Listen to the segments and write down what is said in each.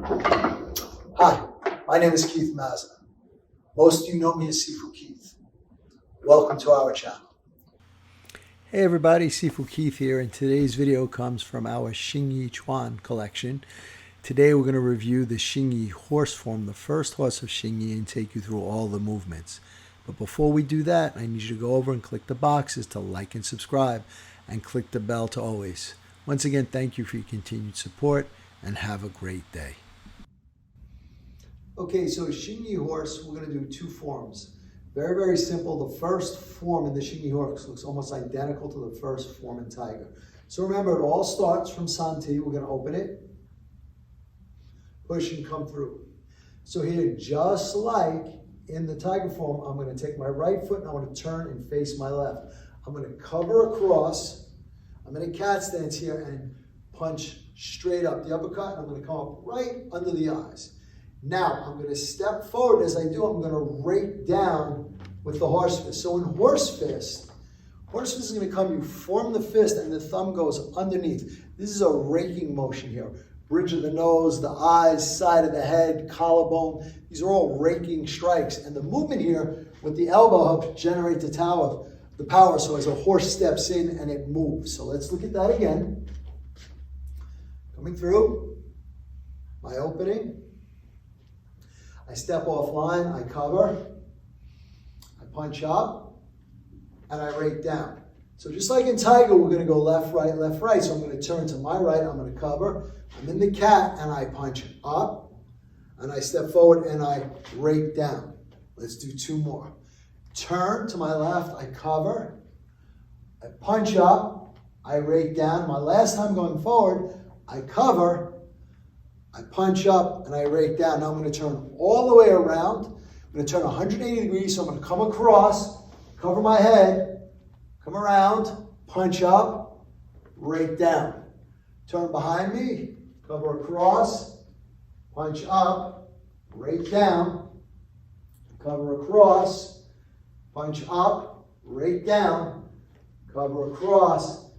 Hi, my name is Keith Mazza. Most of you know me as Sifu Keith. Welcome to our channel. Hey everybody, Sifu Keith here, and today's video comes from our Hsing Yi Chuan collection. Today we're going to review the Hsing Yi horse form, the first horse of Hsing Yi, and take you through all the movements. But before we do that, I need you to go over and click the boxes to like and subscribe, and click the bell to always. Once again, thank you for your continued support, and have a great day. Okay, so Hsing Yi horse, we're going to do two forms. Very, very simple. The first form in the Hsing Yi horse looks almost identical to the first form in Tiger. So remember, it all starts from Santi. We're going to open it, push and come through. So here, just like in the Tiger form, I'm going to take my right foot and I want to turn and face my left. I'm going to cover across. I'm in a cat stance here and punch straight up the uppercut, and I'm going to come up right under the eyes. Now, I'm going to step forward. As I do, I'm going to rake down with the horse fist. So in horse fist is going to come, you form the fist and the thumb goes underneath. This is a raking motion here. Bridge of the nose, the eyes, side of the head, collarbone. These are all raking strikes. And the movement here with the elbow helps generate the power. So as a horse steps in and it moves. So let's look at that again. Coming through, my opening. I step offline, I cover, I punch up, and I rake down. So just like in Tiger, we're going to go left, right, left, right. So I'm going to turn to my right, I'm going to cover. I'm in the cat, and I punch up, and I step forward, and I rake down. Let's do two more. Turn to my left, I cover, I punch up, I rake down. My last time going forward, I cover, I punch up, and I rake down. Now I'm going to turn all the way around. I'm going to turn 180 degrees, so I'm going to come across, cover my head, come around, punch up, rake down. Turn behind me, cover across, punch up, rake down, cover across, punch up, rake down, cover across,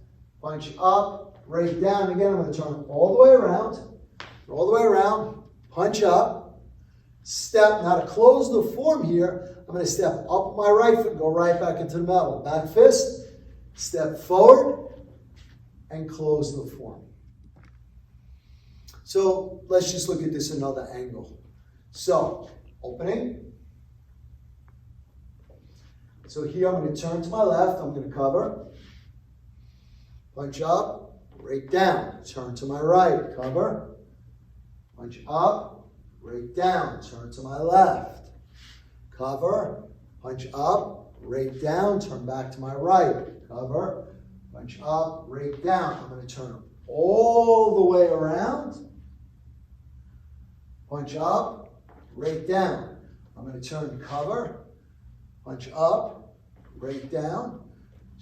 punch up, rake down. Again, I'm going to turn all the way around, punch up, step. Now to close the form here, I'm going to step up my right foot and go right back into the metal. Back fist, step forward, and close the form. So let's just look at this another angle. So, opening. So here I'm going to turn to my left, I'm going to cover, punch up, rake down, turn to my right, cover, punch up, rake down, turn to my left, cover, punch up, rake down, turn back to my right, cover, punch up, rake down. I'm going to turn all the way around, punch up, rake down. I'm going to turn cover, punch up, rake down,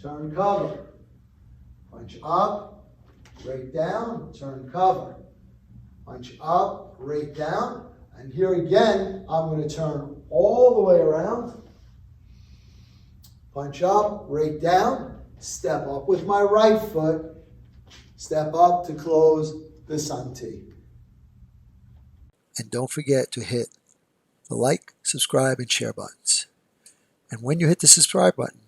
turn cover, punch up, rake down, turn cover, punch up, rake down, and here again, I'm going to turn all the way around, punch up, rake down, step up with my right foot, step up to close the Santi. And don't forget to hit the like, subscribe, and share buttons. And when you hit the subscribe button,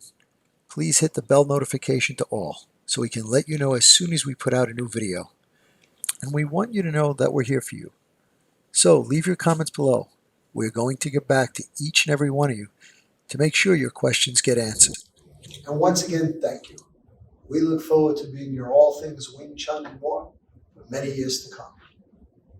please hit the bell notification to all, so we can let you know as soon as we put out a new video. And we want you to know that we're here for you. So leave your comments below. We're going to get back to each and every one of you to make sure your questions get answered. And once again, thank you. We look forward to being your all things Wing Chun and more for many years to come.